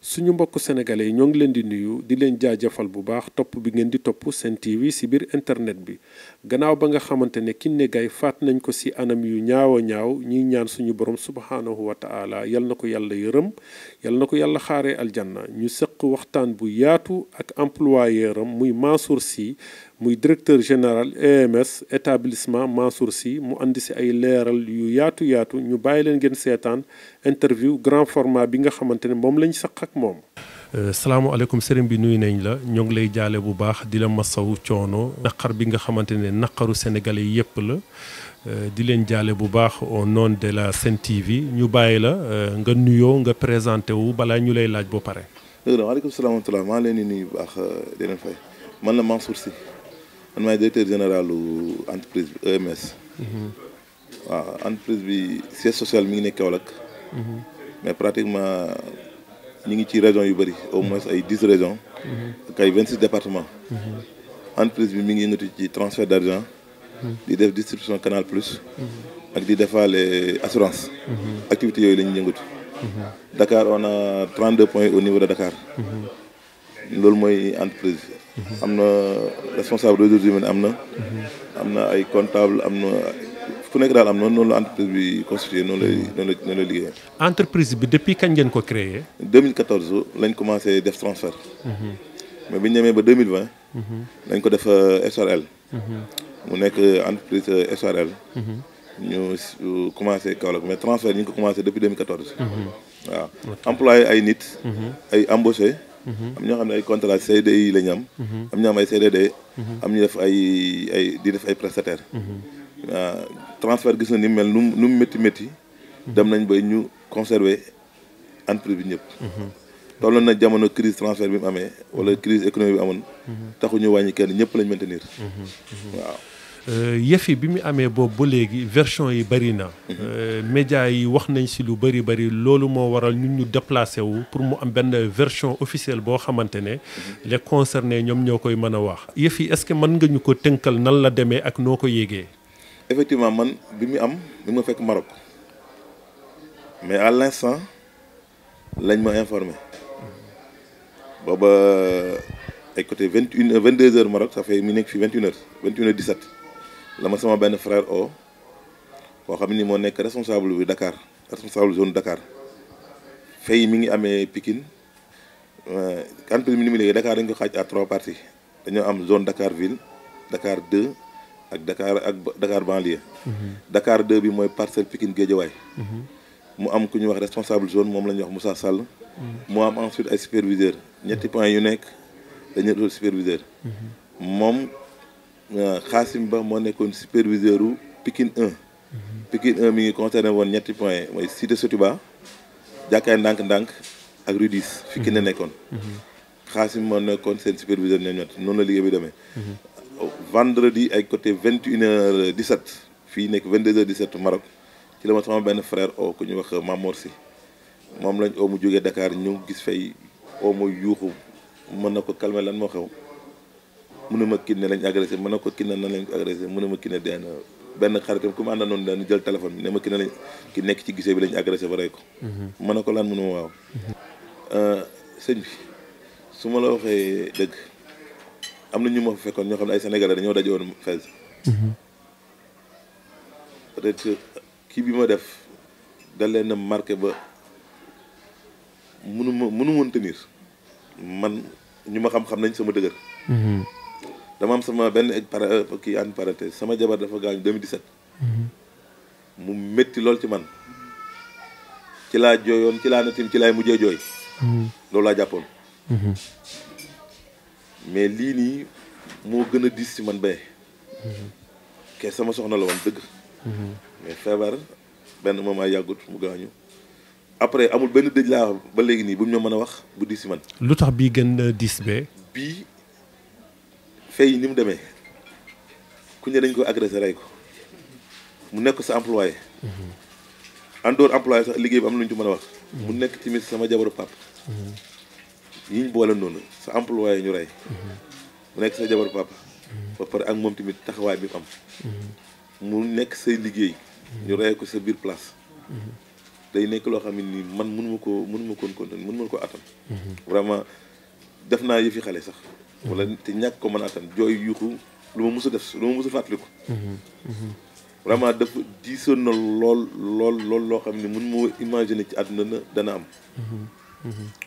suñu mbokk sénégalais yi ñoo ngi leen di nuyu di leen jaajëfal bu baax topp bi ngeen di topp Sen TV si biir internet bi gannaaw ba nga xamante ne Kiné Gaye faat nañ ko si anam yu ñaaw a ñaaw ñiy ñaan suñu borom subhaanahu wa taala yal na ko yàlla yërëm yal na ko yàlla xaaree aljanna ñu sëq waxtaan bu yaatu ak employeur am muy Mansour Sy muy directeur général EMS établissement Mansour Sy mu andi si ay leeral yu yaatu ñu bàyyi leen ngeen seetaan interview grand format bi nga xamante ne moom lañ saq ak moom. salaamaaleykum sëriñ bi nuyu nañ la ñoo ngi lay jaale bu baax di la masawu coono naqar bi nga xamante ne naqaru sénégalais yépp la di leen jaale bu baax au nom de la Sen TV ñu bàyyi la nga nuyoo nga présenté wu balaa ñu lay laaj ba pare. dëgg la waaleykum salaam wa rahmatulah maa leen di nuyu bu baax di leen fay man la Mansour Sy man maay directeur général entreprise bi EMS. waaw entreprise bi siège social mi ngi nekk Kaolack. mais pratiquement ñu ngi ci région yu bëri au moins ay 10 régions. ak ay 26 départements. entreprise bi mi ngi yëngatu ci transfert d' argent. di def distribution Canal Plus. ak di defaale assurance. activités yooyu la ñuy yëngatu. Dakar on a 32 points au niveau de Dakar. loolu mooy entreprise bi. am na responsable ressources humaines am na ay comptable am na fu nekk daal am na noonu la entreprise bi constitué noonu lay liggéey. entreprise bi depuis kañ ngeen ko créé. 2014 lañ commencé def transfert. mais bi ñu demee ba 2020. lañ ko def SRL. mu nekk entreprise SRL. ñu commencé Kaolack mais transfert ñu ngi ko commencé depuis 2014. waaw employé ay nit. ay embauché. am ñoo xam ne ay contrat CDI la ñu am. am ñoo am ay CDD. am ñu def di def ay prestataires. waaw transfert gis na ni mu mel nu mu métti. dem nañ ba ñu conserver entreprise bi ñëpp. tolloon na jamono crise transfert bi mu amee wala crise économique bi amoon. taxu ñu wàññi kenn ñëpp lañ maintenir. waaw. yëf yi bi mu amee boobu ba léegi version yi bëri na. médias yi wax nañ si lu bëri loolu moo waral ñun ñu déplacé wu pour mu am benn version officielle boo xamante ne. les concernés ñoom ñoo koy mën a wax. yëf yi est-ce que mën nga ñu ko tënkal nan la demee ak noo ko yéegee. effectivement man bi ma fekk Maroc mais à l'instant lañ ma informé booba ay côté 22 heures Maroc ça fait mi nekk fi 21h17 la ma sama benn frère o boo xam ni moo nekk responsable bi Dakar responsable zone Dakar fay mi ngi amee Pikine entreprise mi ni mu léegi Dakar dañ ko xaaj à 3 parties dañoo am zone Dakar ville Dakar 2 ak Dakar banlieue. Dakar 2 bi mooy Parcelles Pikine Guédiawaye. mu am ku ñuy wax responsable zone moom la ñuy wax Moussa Sall. mu am ensuite ay superviseur ñetti points yu nekk dañuy doon superviseur. moom Xaasim Ba moo nekkoon superviseur u Pikine 1. Pikine 1 mi ngi concerné woon ñetti points mooy Cité Sotiba jàkkaay ndànk-ndànk ak Rue 10 fi Kiné nekkoon. Xaasim moo nekkoon seen superviseur ñoom ñett noonu la liggéey bi demee. vendredi ay côté 21h17 fii nekk 22h17 Maroc ci la ma sama benn frère o ku ñuy wax Mamor Sy moom lañ oo mu jógee Dakar ñëw gis fay oo mu yuuxu mën na ko calmer lan moo xew mu ne ma Kiné lañ agressé mën na ko Kiné nan lañ ko agressé mu ne ma Kiné dee na benn xaritam ku mu ànda noonu dañu jël téléphone bi ne ma Kiné lañ ki nekk ci gisee bi lañ agressé ba rey ko mën na ko lan mu ne ma waaw sëñ bi su ma la waxee dëgg am na ñu ma fa fekkoon ñoo xam ne ay sénégalais dañoo daje woon Fès. peut-être kii bi ma def da leen a marqué ba mënu woon tenir man ñu ma xam nañ sama dëgër. dama am sama benn kii en parenthèse sama jabar dafa gaañu 2017. mu métti lool ci man ci laa jooyoon ci laa natim ci laay mujjee jooy. loolu laa jàppoon. mais lii nii moo gën a diis ci man bee. ke sama soxna la woon dëgg. mais feebar benn moment yàggut mu gaañu après amul benn dëj laa ba léegi nii bu ñu mën a wax bu diis ci man. lu tax bii gën a diis bee. bii fay ni mu demee ku ne dañ ko agressé rey ko mu nekk sa employé. en dehors employé sax liggéey bi am na lu ñu ci mën a wax. mu nekk tamit sama jabaru pap yi ñu boole noonu sa employé ñu rey. mu nekk sa jabaru papa. ba pare ak moom tamit taxawaay bi mu am. mu nekk say liggéey. ñu rey ko sa biir place. day nekk loo xam ne nii man mënuma ko continuer mënuma ko attan. vraiment def naa yëfi xale sax. wala te ñàkk ko mën a attan jooy yuuxu lu ma mus a def lu ma mus a fàttaliku. vraiment dafa diisoon na lool loo xam ne mënuma imaginer ci àdduna dana am.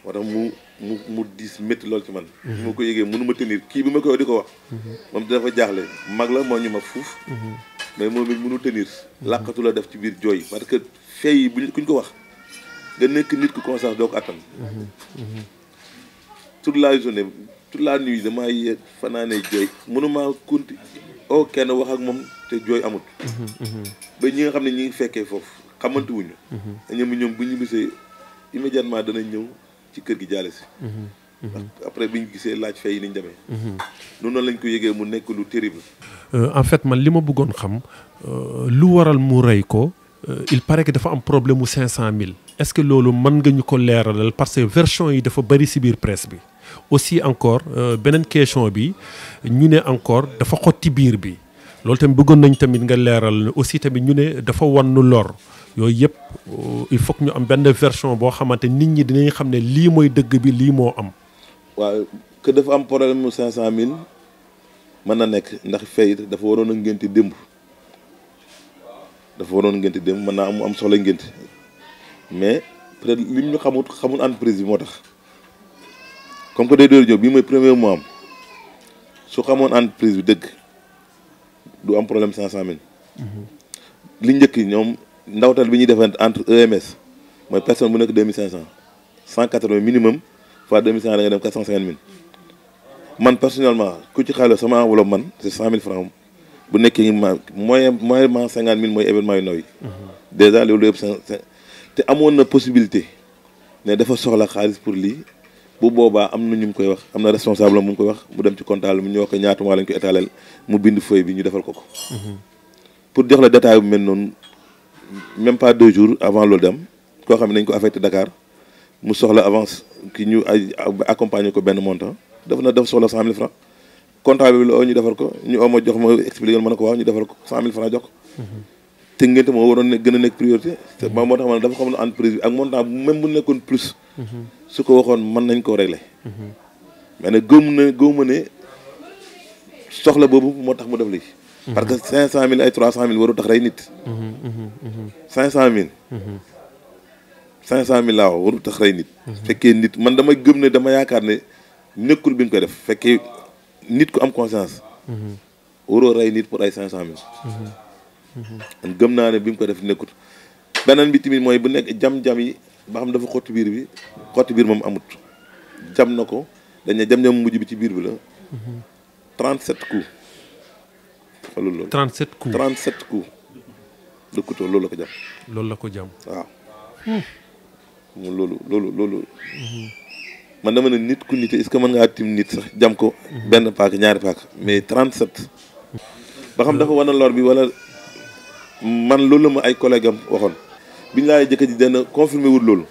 moo tax mu diis métti lool ci man. bi ma ko yëgee mënuma tenir kii bi ma koy di ko wax. moom dafa jaaxle mag la moo ñu mag fuuf. mais moom it mënu tenir. làqatu la def ci biir jooy parce que fee yi kuñ ko wax nga nekk nit ku conscience doo ko attan. toute la journée toute la nuit damay fanaanee jooy mënuma kunti kenn wax ak moom te jooy amut. ba ñi nga xam ne ñi ngi fekkee foofu xamante wuñu. ñoom bu ñu gisee immédiatement danañ ñëw ci kër gi jaale si. après bi ñu gisee laaj fay yi ni ñu demee. noonu lañ ko yëgee mu nekk lu terrible. en fait man li ma bëggoon xam lu waral mu rey ko il paraît que dafa am problème mu 500000 est-ce que loolu mën nga ñu ko leeralal parce que version yi dafa bari ci biir presse bi. aussi encore beneen question bi ñu ne encore dafa xotti biir bi loolu tamit bëggoon nañ tamit nga leeral aussi tamit ñu ne dafa wannu lor. yooyu yëpp il faut que ñu am benn version boo xamante nit ñi dinañ xam ne lii mooy dëgg bi lii moo am. waaw que dafa am problème mu 500000 mën na nekk ndax fay dafa waroon a ngénti démb mën naa am soxla ngénti mais peut-être lim ñu xamul entreprise bi moo tax comme que day door ñëw bii mooy premier mois am su xamoon entreprise bi dëgg du am problème 500000. li njëkk ñoom. ndawtal bi ñuy defante entre EMS mooy personne bu nekk 2500 180 minimum fois 2500 da nga dem 450000 man personnellement ku ci xaalis sama enveloppe man c'est 100000 francs bu nekkee moyennement 50000 mooy événement yu ndaw yi. déjà loolu yëpp te amoon na possibilité ne dafa soxla xaalis pour lii bu boobaa am na ñu mu koy wax am na responsable mu ngi koy wax mu dem ci comptable mu ñu wax ko ñaata mois lañ ko étaler mu bind feuille bi ñu defal ko. pour jox la détail bu mel noonu. même pas 2 jours avant loolu dem koo xam ne nañ ko affecté Dakar mu soxla avance ki ñu accompagner ko benn montant dafa soxla 100000 francs comptable bi la ñu defal ko ñu ma jox ma expliqué ma ne ko waaw ñu defal ko 100000 francs jox ko. te ngénte moo waroon ne gën a nekk priorité. te moo tax ma ne dafa xam ne entreprise bi ak montant même bu nekkoon plus. su ko waxoon mën nañ koo régler. mais nag gëw ma ne soxla boobu moo tax mu def lii. parce que 500000 ay 300000 waru tax rey nit. 500000. 500000 laa wax waru tax rey nit. fekkee nit man dama gëm ne dama yaakaar ne nekkul bi mu koy def fekkee nit ku am conscience. waroo rey nit pour ay 500000. man gëm naa ne bi mu ko def nekkut. beneen bi tamit mooy bu nekk jam-jam yi ba xam dafa xotti biir moom amut. jam na ko dañ ne jam-jam mujj bi ci biir bi la. 37 coups. xoolal loolu 37 coups 37 coups de couteau loolu la ko jam. waaw. loolu. man dama ne nit ku nite est-ce que mën ngaa tim nit sax jam ko. benn paaka ñaari paaka mais 37. ba xam dafa wane lor bi wala man loolu la ma ay collègue am waxoon biñ laay jëkk ji dana confirmé wul loolu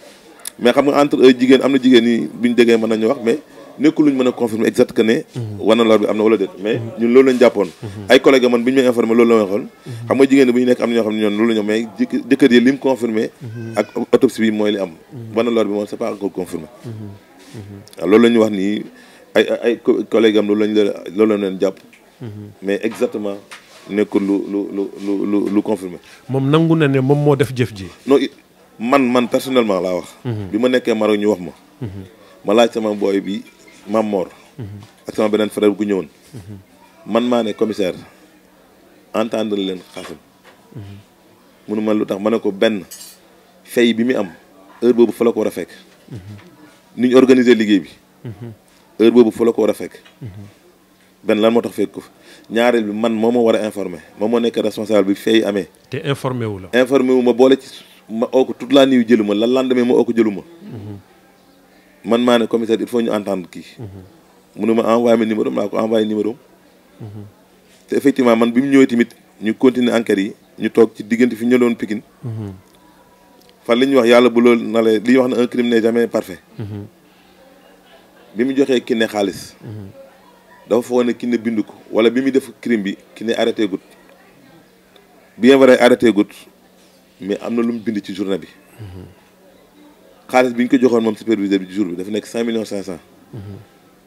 mais xam nga entre jigéen am na jigéen ñi biñ déggee mën nañu wax mais. nekkul luñ mën a confirmer exact que ne wana lor bi am na wala déet mais ñun loolu lañ jàppoon ay collègue man bi ñu may informé loolu la may xool xam nga jigéen bu ñu nekk am na ñoo xam ne ñoon loolu la ñoo mais jëkkër yi lim confirmé ak autopsie bi mooy li am wana lor bi moom c'est pas encore confirmé waaw loolu la ñu wax nii ay collègue am loolu la leen jàpp mais exactement nekkul lu confirmé moom nangu na ne moom moo def jëf ji non man personnellement laa wax bi ma nekkee Maroc ñu wax ma laaj sama booy bi Mam Mor ak sama beneen frère bu ñëwoon man maa ne commissaire entendre leen Xaasim munu ma lu tax ma ne ko benn fay bi mu am heure boobu fa la ko war a fekk ni ñu organiser liggéey bi heure boobu fa la ko war a fekk benn lan moo tax fekk ko ñaareel bi man moo ma war a informer moom moo nekk responsable bi fay amee te informé wu ma boole ci ma oo ko toute la nuit jëlu ma la lendemain ma oo ko jëlu ma man maa ne commissaire il faut ñu entendre kii munu ma envoyé ma numéro maa ko envoyé numéro te effectivement man bi mu ñëwee tamit ñu continuer enquête yi ñu toog ci diggante fi ñu doon Pikine fan li ñuy wax yàlla bu loolu na la li ñuy wax ne un crime n'est jamais parfait bi mu joxee Kiné xaalis dafa foog ne Kiné bind ko wala bi muy def crime bi Kiné arrêté gut bien vrai arrêté gut mais am na lu mu bind ci journée bi xaalis bi ñu ko joxoon moom superviseur bi jour bi dafa nekk 5 millions 500.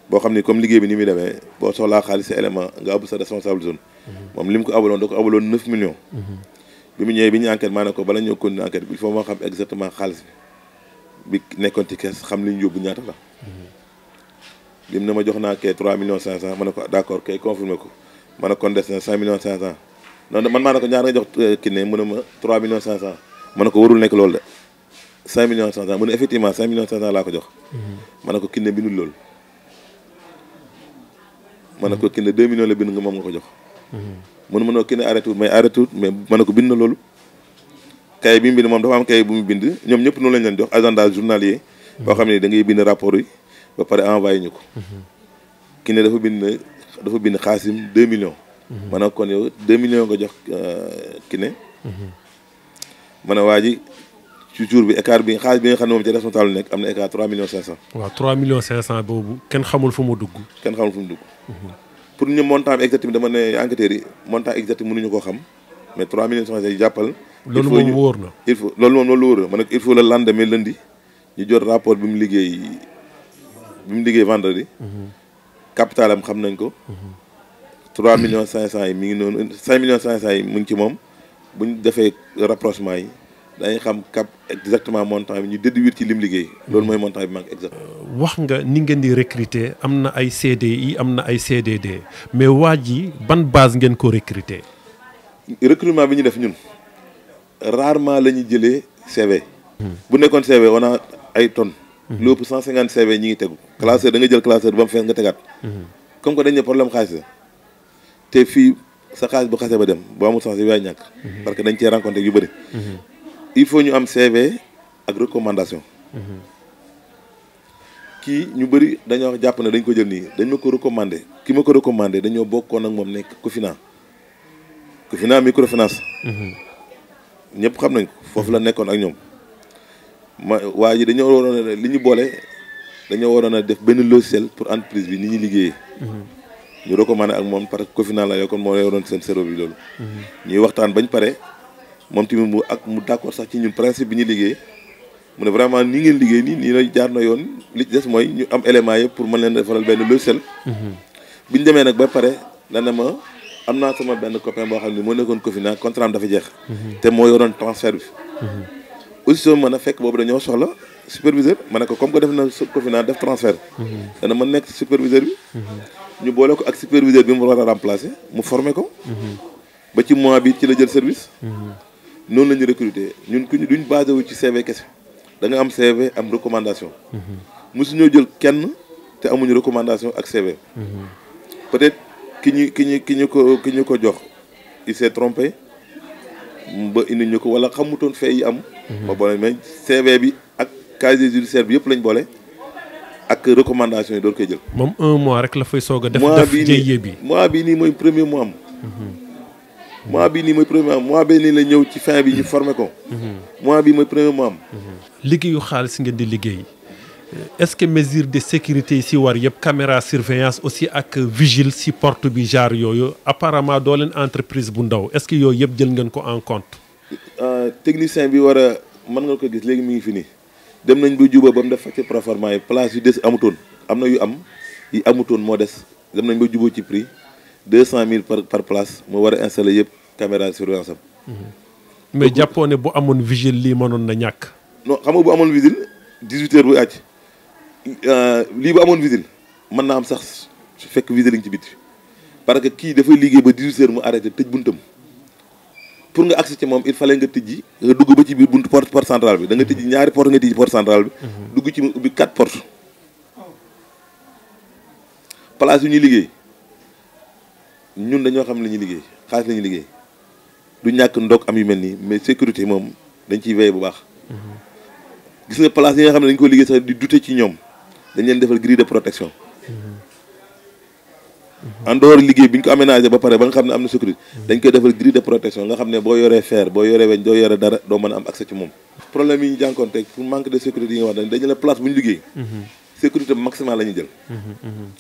boo xam ni comme liggéey bi ni muy demee boo soxlaa xaalis sa élément nga abal sa responsable zone. moom li mu ko abaloon da ko abaloon 9 millions. bi mu ñëwee bi ñu enquête maa ne ko bala ñoo continuer enquête bi il faut moo xam exactement xaalis bi nekkoon ci kees xam li ñu yóbbu ñaata la. bi mu ne ma jox naa kay 3 millions 500 ma ne ko d' accord kay confirmé ko ma ne kon des na 5 millions 500 non man maa ne ko ñaar nga jox kii ne mu ne ma 3 millions 500 ma ne ko warul nekk loolu de 5 millions 500 mu ne effectivement 5 millions 500 laa ko jox. ma ne ko kinne bindul loolu. ma ne ko kinne 2 millions la bind nga moom nga ko jox. mu ne ma noo kinne arrêté wut mais ma ne ko bind na loolu. kay bi mu bind moom dafa am kay bu mu bind ñoom ñëpp noonu lañ leen jox agenda journalier. boo xam ne da ngay bind rapport yi ba pare envoyé ñu ko. kinne dafa bind xaasim 2 millions. ma ne ko kon yow 2 millions nga jox kinne. ma ne waa ji ci jour bi écart bi xaalis bi nga xam ne moom ci responsable nekk am na écart 3 millions 500. waaw 3 millions 500 boobu kenn xamul fu mu dugg. pour ñu montant bi exact bi dama ne enquêteurs yi montant exact mënuñu koo xam mais 3 millions 500 yi jàppal. loolu moom wóor na il faut loolu moom loolu wóor na ma ne il faut le lendemain lundi ñu jot rapport bi mu liggéey vendredi. capital am xam nañ ko. 3 millions 500 yi mi ngi noonu 5 millions 500 yi mu ngi ci moom bu ñu defee rapprochement yi. dañuy xam cap exactement montant bi ñu déduire ci lim liggéey loolu mooy montant bi manque exact. wax nga ni ngeen di recruter am na ay CDI am na ay CDD mais waa ji ban base ngeen ko recruter. recrutement bi ñu def ñun rarement la ñuy jëlee CV. bu nekkoon CV on a ay tonnes. lu ëpp 150 CV ñi ngi tegu. classeur da nga jël classeur ba mu fees nga tegaat. comme que dañ ne problème xaalis la te fii sa xaalis bu xasee ba dem boo amul sens yi yaay ñàkk. parce que dañ cee rencontré yu bëri. il faut ñu am CV ak recommandation. kii ñu bëri dañoo jàpp ne dañ ko jël nii dañ ma ko recommandé ki ma ko recommandé dañoo bokkoon ak moom nekk Cofina microfinance. ñëpp xam nañ ko foofu la nekkoon ak ñoom. waa ji dañoo waroon a li ñu boole dañoo waroon a def benn logiciel pour entreprise bi ni ñuy liggéeyee. ñu recommandé ak moom parce que Cofina la yokkoon moo yoroon seen serveur bi loolu. ñuy waxtaan bañ pare. moom tamit mu d'accord sax ci ñun principe bi ñu liggéey mu ne vraiment ni ngeen liggéey nii la jaar na yoon li des mooy ñu am élément yëpp pour mën leen defaral benn logiciel. bi ñu demee nag ba pare dana ma am naa sama benn copain boo xam ne moo nekkoon Cofina contrat am dafa jeex. te moo yoroon transfert bi. aussi soo mën a fekk boobu dañoo soxla superviseur ma ne ko comme que def na Cofina def transfert. dana mën nekk superviseur bi. ñu boole ko ak superviseur bi mu war a remplacer mu former ko. ba ci mois bi ci la jël service. noonu la ñu recruter ñun duñ basé wu ci CV kese da nga am CV am recommandation. mosuñoo jël kenn te amuñu recommandation ak CV. peut-être ki ñu ko jox il s'est trompé ba indi ñu ko wala xamutoon fee yi am. ba boole mais CV bi ak casier judiciaire bi yëpp lañ boole ak recommandation yi door koy jël. moom 1 mois rek la fay soog a def. jéye bi mois bii nii mooy premier mois am. mois bii nii mooy premier mois bii nii la ñëw ci fin bi ñu formé ko. mois bii mooy premier mois am. liggéeyu xaalis ngeen di liggéey est-ce que mesure de sécurité yi si war yëpp caméra surveillance aussi ak vigile si porte bi genre yooyu apparemment doo leen entreprise bu ndaw est-ce que yooyu yëpp jël ngeen ko en compte. technicien bi war a mën nga ko gis léegi mi ngi fi nii dem nañ ba juba ba mu def facture proforma yi place yu des amutoon am na yu am yi amutoon moo des dem nañ ba juboo ci prix 200 000 par place moo war a installer yëpp caméra surveillance am. mais jàppoo ne bu amoon vigile lii mënoon na ñàkk. non xam nga bu amoon vigile 18 heures bu àcc lii bu amoon vigile mën naa am sax su fekk vigile ngi ci biti parce que kii dafay liggéey ba 18 heures mu arrêté tëj buntam pour nga accès ci moom il fallait nga tijji nga dugg ba ci biir buntu porte centrale bi da nga tijji ñaari porte nga tijji porte centrale bi. dugg ci mu ubbi 4 portes. place yu ñuy liggéey ñun dañoo xam li ñuy liggéey xaalis la ñuy liggéey du ñàkk ndog am yu mel nii mais sécurité moom dañ ciy veiller bu baax. gis nga place yi nga xam ne dañ ko liggéey sax di douter ci ñoom dañ leen defal grille de protection. en dehors liggéey bi ñu ko aménagé ba pare ba nga xam ne am na sécurité dañ koy defal grille de protection nga xam ne boo yoree fer boo yoree weñ doo yore dara doo mën a am accès ci moom. problème yi ñu jànkoonte pour manque de sécurité yi nga wax dañu la place bu ñu liggéey. sécurité maximale la ñuy jël.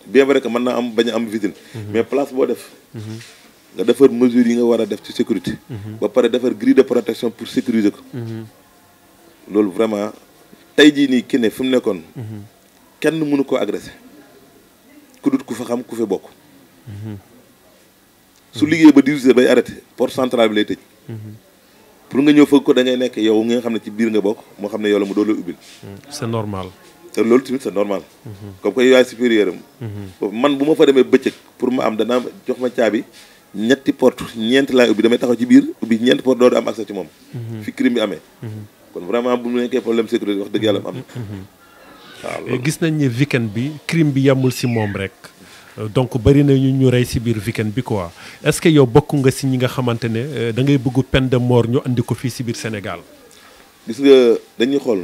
bien vrai que mën naa am bañ a am vigile. mais place boo def. nga defar mesures yi nga war a def ci sécurité. ba pare defar grille de protection pour sécuriser ko. loolu vraiment tey jii nii ki ne fi mu nekkoon kenn mënu koo agressé ku dut ku fa xam ku fa bokk su liggéey ba 18 heures bay arrêté porte centrale bi lay tëj pour nga ñëw fëgg ko da ngay nekk yow nga xam ne ci biir nga bokk moo xam ne yow la mu doon la ubbil c'est normal te loolu tamit c'est normal comme que yow yaay supérieur am man bu ma fa demee bëccëg pour ma am danaa jox ma caabi ñetti porte ñeent laay ubbi damay taxaw ci biir ubbi ñeenti porte doo am accès ci moom fi crime bi amee kon vraiment bu mu nekkee problème sécurité wax dëgg yàlla am na waaw gis nañ ni weekend bi crime bi yamul si moom rek donc bari na ñu rey si biir weekend bi quoi est-ce que yow bokk nga si ñi nga xamante ne da ngay bëgg peine de mort ñu andi ko fii si biir Sénégal gis nga dañuy xool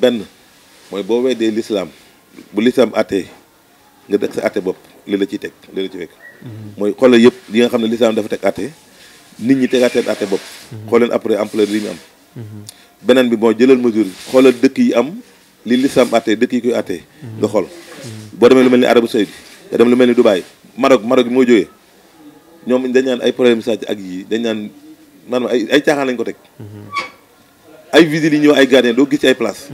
benn mooy boo weddee l'islam bu l'islam attee nga def sa atte bopp li la ciy teg li la ci fekk mooy xoolal yëpp li nga xam ne l'islam dafa teg atte nit ñi tegaateen atte bopp xooleen après ampleur yi mu am beneen bi moo jëlal mesure xoolal dëkk yi am li l'islam atte dëkk yi koy atte nga xool boo demee lu mel ni Arabie Saoudite nga dem lu mel ni Dubaï Maroc bi moo jógee ñoom dañ naan ay problème sàcc ak yi dañ naan maanaam ay caaxaan lañ ko teg ay visites yi ñëw ay gardien doo gis ci ay place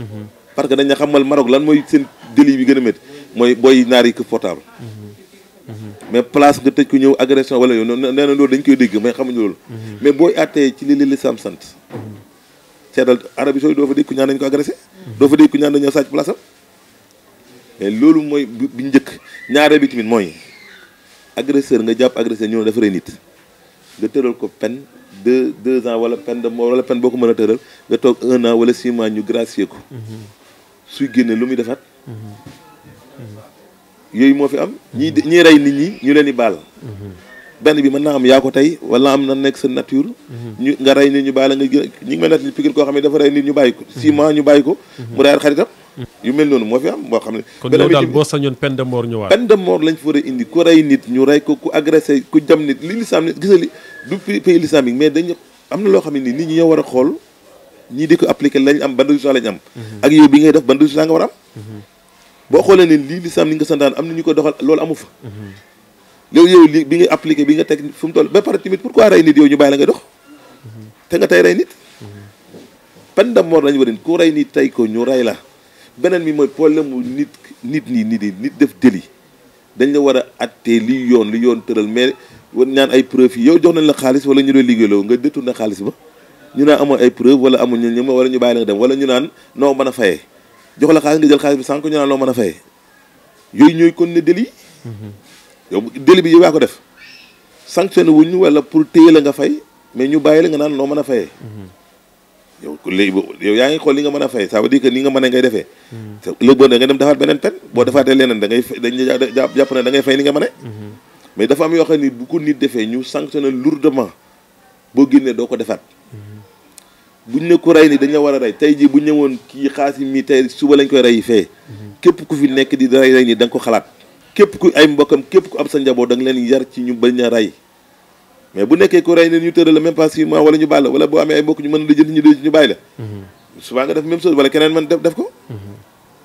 parce que dañ na xamal Maroc lan mooy seen délit bi gën a métti mooy booy naar yi këf portable mais place nga tëj ko ñëw agression wala yow nee na loolu dañ koy dégg mais xamuñu loolu mais booy àttee ci li l'islam sant seetal Arabie Saoudite doo fa dégg ku ñaan dañ ko agressé doo fa dégg ku ñaan dañoo sàcc place am mais loolu mooy bi njëkk ñaaree bi tamit mooy agresseur nga jàpp agresseur ñëw dafa rey nit nga tëral ko peine deux ans wala peine de mort wala peine boo ko mën a tëral nga toog 1 an wala 6 mois ñu gracier ko suy génne lu muy defaat yooyu moo fi am ñii rey nit ñi ñu leen di baal benn bi mën naa am yaa ko tey wala am na nekk sa nature ñu nga rey nit ñu baal la nga ñi ngi mel ne Pikine koo xam ne dafa rey nit ñu bàyyi ko 6 mois ñu bàyyi ko mu daal xaritam yu mel noonu moo fi am boo xam ne kon yow daal boo sañoon peine de mort ñëwaat peine de mort lañ fa war a indi ku rey nit ñu rey ko ku agressé ku jam nit li lislaam ne gis nga li du pays islamique mais dañu am na loo xam ne nii nit ñi ñoo war a xool ñii di ko appliquer lañ am ban résultat lañ am ak yow bi ngay def ban résultat nga war a am boo xoolee ne lii lislaam ni nga santaan am na ñu ko doxal loolu amu fa yow li bi ngay appliqué bi nga teg fu mu toll ba pare tamit pourquoi rey nit yow ñu bàyyi la ngay dox te nga tey rey nit peine de mort lañu war a ku rey nit tey ko ñu rey la beneen bi mooy problème mu nit def délit dañ la war a attee li yoon tëral mais war ñaan ay preuve yi yow jox nañ la xaalis wala ñu doon liggéeyloo nga détourné xaalis ba ñu naan amoon ay preuve wala amuñ ñu wala ñu bàyyi la nga dem wala ñu naan noo mën a fayee jox la xaalis nga jël xaalis bi sànq ñu naan noo mën a fayee yooyu ñooy kon ne délit yow délit bi yow yaa ko def sanctionné wuñ wala pour téye la nga fay mais ñu bàyyi la nga naan noo mën a fayee yow léegi yow yaa ngi xool li nga mën a fay ça veut dire que ni nga mën a ngay defee léegi boo da nga dem defaat beneen peine boo defaatee leneen dañ jàpp ne da ngay fay li nga mën a mais dafa am yoo xam ne bu ko nit defee ñu sanctionné lourdement boo génnee doo ko defaat buñ ne ko rey ni dañ la war a rey tey jii bu ñëwoon kii xaasi mi tey suba lañ koy rey fee képp ku fi nekk di rey ni da nga ko xalaat képp ku ay mbokkam képp ku am sa njaboot da nga leen yar ci ñu bañ a rey mais bu nekkee ko rey ne ñu tëral la même pas 6 mois wala ñu baal la wala boo amee ay mbokk ñu mën la jënd ñu bàyyi la souvent nga def même chose wala keneen mën def ko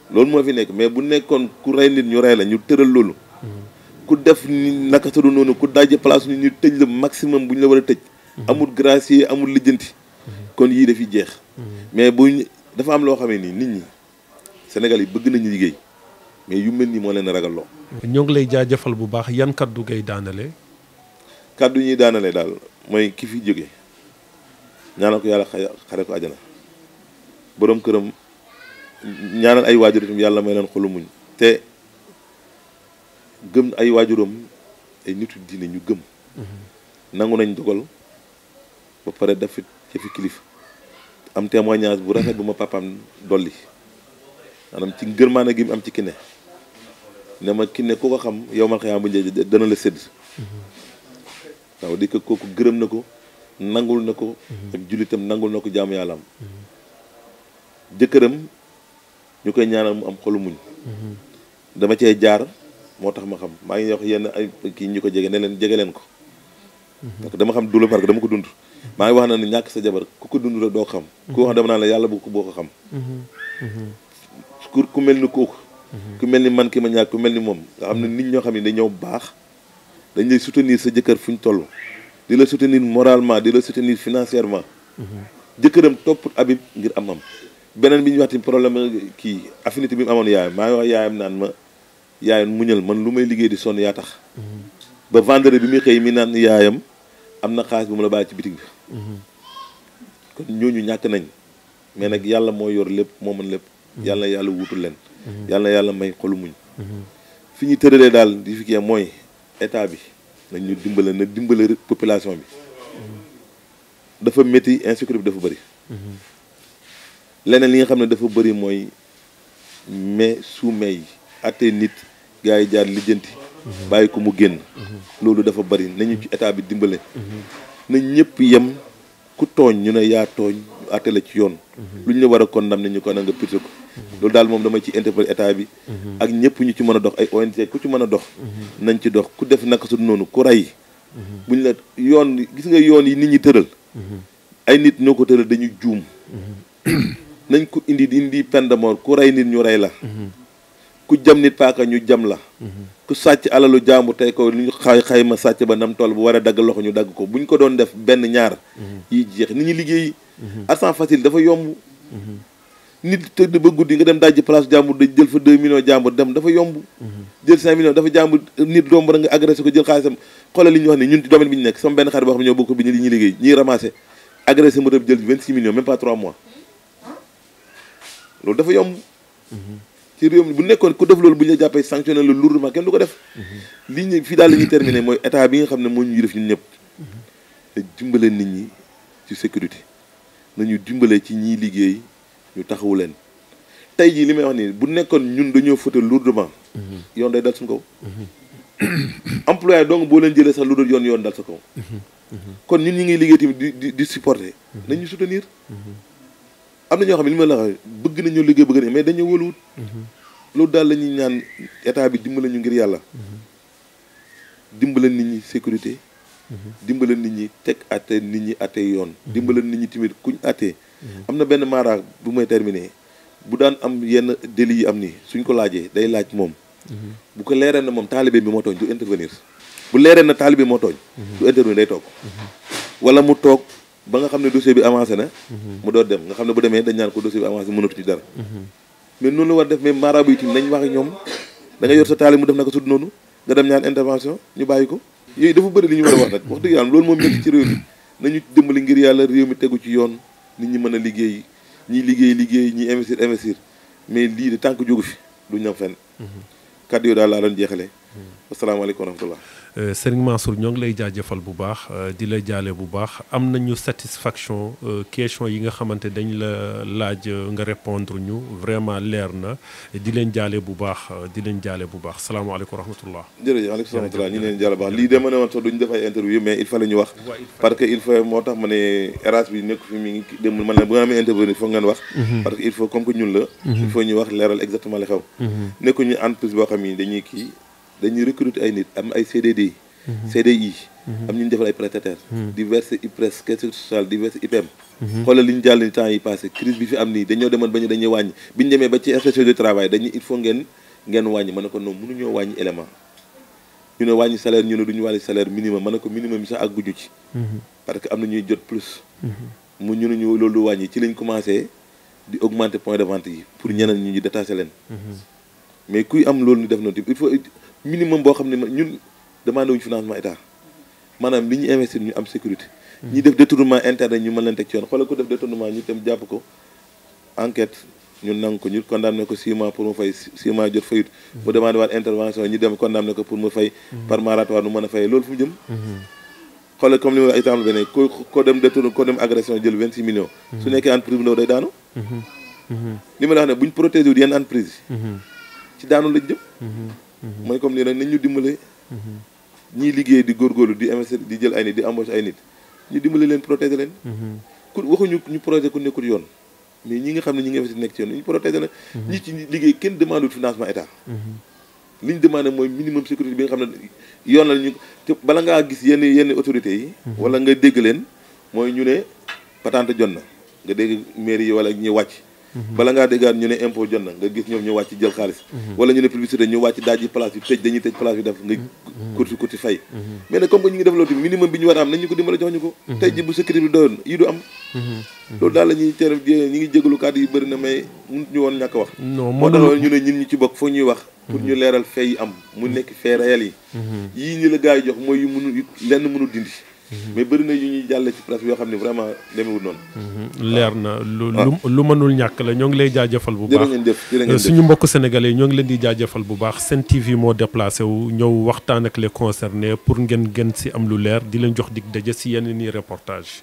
loolu moo fi nekk mais bu nekkoon ku rey nit ñu rey la ñu tëral loolu ku def ni naka sa noonu ku daje place ñu tëj la maximum bu ñu la war a tëj amul gracier amul lijjanti kon yii dafiy jeex mais buñ dafa am loo xamee nii nit ñi Sénégal yi bëgg nañu liggéey mais yu mel nii moo leen ragal loo ñoo ngi lay jaajëfal bu baax yan kaddu ngay daanale kaddu ñuy daanale daal mooy ki fi jóge ñaanal ko yàlla xare ko àjjana boroom këram ñaanal ay waajur itam yàlla may leen xolu muñ te gëm ay waajuram ay nitu diine ñu gëm nangu nañ dogal ba pare daf ci fi kilifa am témoignage bu rafet bu ma papaam dolli maanaam ci ngërmaane gi mu am ci Kiné ne ma Kiné ku ko xam yow man xëy bu njëkk dana la sédd waaw di ko kooku gërëm na ko nangul na ko ak jullitam nangul na ko jaamu yàlla am jëkkëram ñu koy ñaanal mu am xolu muñ dama cee jaar moo tax ma xam maa ngi wax yenn ay kii ñu ko jege ne leen jege leen ko parce que dama xam dula parce que dama ko dund maa ngi wax na ne ñàkk sa jabar ku ko dund rek doo ko xam ku wax dama naan la yàlla boo ko xam ku mel ni kooku ku mel ni man ki ma ñàkk ku mel ni moom nga xam ne nit ñoo xam ne dañoo baax dañ lay soutenir sa jëkkër fu ñu toll di la soutenir moralement di la soutenir financièrement jëkkëram topp Habib ngir am beneen bi ñu wax tamit problème kii affinité bi mu amoon yaayam maa ngi wax yaayam naan ma yaayam muñal man lu may liggéey di sonn yaa tax ba vendredi bi muy xëy mi naan yaayam am na xaalis bu mu la bàyyi ci bitig bi kon ñooñu ñàkk nañ mais nag yàlla moo yor lépp moo mën lépp yàlla na yàlla wuutul leen yàlla na yàlla may xolu muñ fi ñu tëralee daal di fi kii mooy état bi nañ ñu dimbale na dimbale population bi dafa métti insécurité bi dafa bëri leneen li nga xam ne dafa bëri mooy mais suumee yi attee nit gars yi jaar lijjanti bàyyi ko mu génn loolu dafa bëri nañu ci état bi dimbale nañ ñëpp yem ku tooñ ñu ne yaa tooñ ñu atte la ci yoon lu ñu la war a condamné ñu ko na nga pirte ko loolu daal moom dama ci interpellé état bi ak ñëpp ñu ci mën a dox ay ONG ku ci mën a dox nañ ci dox ku def naka su noonu ku rey buñ la yoon gis nga yoon yi nit ñi tëral ay nit ñoo ko tëral dañu juum nañ ko indi peine de mort ku rey nit ñu rey la ku jam nit paaka ñu jam la ku sàcc alalu jaamu tey ko lu ñu xayma sàcc ba nam toll bu war a dagg loxo ñu dagg ko buñ ko doon def benn ñaar yi jeex nit ñi liggéey argent facile dafa yomb nit tëdd ba guddi nga dem dajji place jàmbur da jël fa 2 millions jàmbur dem dafa yomb jël 5 millions dafa jàmbur nit doom ba nga agressé ko jël xaalisam xoolal li ñu wax ni ñun ci domaine bi ñu nekk sama benn xarit boo xam ne ñoo bokk bi ñu li ñuy liggéey ñuy ramassé agressé moto bi jël 26 millions même pas 3 mois loolu dafa yomb ci réew mi bu nekkoon ku def loolu bu ñu la jàppee sanctionné la lourdement kenn du ko def li ñu fii daal la ñuy terminé mooy état bi nga xam ne moo ñu def ñun ñëpp te dimbale nit ñi ci sécurité nañu dimbale ci ñiy liggéey ñu taxawu leen tey jii li may wax nii bu nekkoon ñun dañoo fëte lourdement yoon day dal suñu kaw employé donc boo leen jëlee sax lu dul yoon dal sa kaw kon ñun ñi ngi liggéey tamit di supporter nañu soutenir am na ñoo xam ne li ma la wax bëgg nañoo liggéey bëgg nañ mais dañoo wóoluwut loolu daal la ñuy ñaan état bi dimbale ñu ngir yàlla dimbale nit ñi sécurité dimbale nit ñi teg atte nit ñi atte yoon dimbale nit ñi tamit kuñ atte am na benn maara bu may terminé bu daan am yenn délit yi am nii suñ ko laajee day laaj moom bu ko leeree na moom taalibe bi moo tooñ du intervenir bu leeree na taalibe moo tooñ du intervenir day toog wala mu toog ba nga xam ne dossier bi avancé na mu door dem nga xam ne bu demee dañ ñaan ko dossier bi avancé mënatu ci dara mais noonu la war def mais marabu yi tamit nañ wax ak ñoom da nga yor sa taalibe mu def naka sudd noonu nga dem ñaan intervention ñu bàyyi ko yooyu dafa bëri li ñu war a wax nag wax dëgg yàlla loolu moom nekk ci réew mi nañu dimbali ngir yàlla réew mi tegu ci yoon nit ñi mën a liggéey ñiy liggéey ñi investir mais lii de tànk jógu fi duñ ñam fenn kàddu yi daal laa doon jeexale asalaamaaleykum wa rahmatullah Serigne Mansour ñoo ngi lay jaajëfal bu baax di la jaale bu baax am nañu satisfaction question yi nga xamante dañ la laaj nga répondre ñu vraiment leer na di leen jaale bu baax salaamaaleykum wa rahmatullah jërëjëf aleykum rahmatullah ñu leen jaale baax lii de ma ne woon sax duñu def ay interview mais il fallait ñu wax parce que il faut moo tax ma ne RH bi nekk fi mi ngi dem man ne bu nga amee intervenir foog ngeen wax parce que il faut comme que ñun la il faut ñu wax leeral exactement li xew nekkuñu entreprise boo xam ni dañuy recruter ay nit am ay CDD CDI am ñu defal ay prestataires di verser IPRES caisse sociale di verser IPM xoolal li ñu jàll ni temps yi passé crise bi fi am nii dañoo demoon ba ñu dañuy wàññi bi ñu demee ba ci inspection du travail dañuy il faut ngeen wàññi ma ne ko non mënuñoo wàññi élément ñu ne wàññi salaire ñu ne duñu wàññi salaire minimum ma ne ko minimum bi sax àgguñu ci parce que am na ñuy jot plus mu ñu ne ñu loolu wàññi ci lañ commencé di augmenter point de vente yi pour ñeneen ñu détaché leen mais kuy am loolu ñu def noonu il faut minimum boo xam ne ñun demandé wuñu financement état maanaam li ñu investir ñu am sécurité ñi def détournement interne ñu mën leen teg ci yoon xoolal ko def détournement ñu dem jàpp ko enquête ñu nangu ko ñu condamné ko 6 mois pour mu fay 6 mois jot fayut mu demandé waat intervention ñu dem condamné ko pour mu fay par moratoire nu mën a fay loolu fu mu jëm xoolal comme li ma wax exemple beneen ko dem détourné ko dem agression jël 26 millions su nekkee entreprise bu ndaw day daanu li ma la wax ne buñ protégé wu yenn entreprise ci daanu lañ jëm mooy comme nii rek nañ ñu dimbale ñiy liggéey di góorgóorlu di investir di jël ay nit di embauché ay nit ñu dimbale leen protéger leen ku waxuñu ñu protéger ku nekkul yoon mais ñi nga xam ne ñi ngi investir nekk ci yoon ñu protéger leen ñi ci liggéey kenn demande financement état li ñu demandé mooy minimum sécurité bi nga xam ne yoon la ñu te bala ngaa gis yenn autorités yi wala nga dégg leen mooy ñu ne patente jot na nga dégg mairie yi wala ñuy wàcc bala ngaa déggaat ñu ne impôt jot na nga gis ñoom ñu wàcc jël xaalis wala ñu ne publicité ñu wàcc daaj yi place bi dañuy tëj place bi def nga kurti fay mais nag comme que ñu ngi def loolu minimum bi ñu war a am nañ ñu ko dimbale jox ñu ko tey ji bu sécurité bi doyoon yi du am loolu daal la ñuy tere ñi ngi jégalu kàddu yi bëri na mais mënut ñu woon ñàkk wax moo tax ñu ne ñun ñi ci bokk foog ñuy wax pour ñu leeral fee yi am mu nekk fee réel yi yii ñi la gars yi jox mooy yu mënul lenn mënul dindi mais bëri na yu ñuy jàlle ci presse yoo xam ne vraiment demewul noonu leer na lu mënul ñàkk la ñoo ngi lay jaajëfal bu baax jërë ngeen suñu mbokk sénégalais yi ñoo ngi leen di jaajëfal bu baax Sen TV moo déplacé wu ñëw waxtaan ak les concernés pour ngeen gën si am lu leer di leen jox dig daje si yeneen i reportage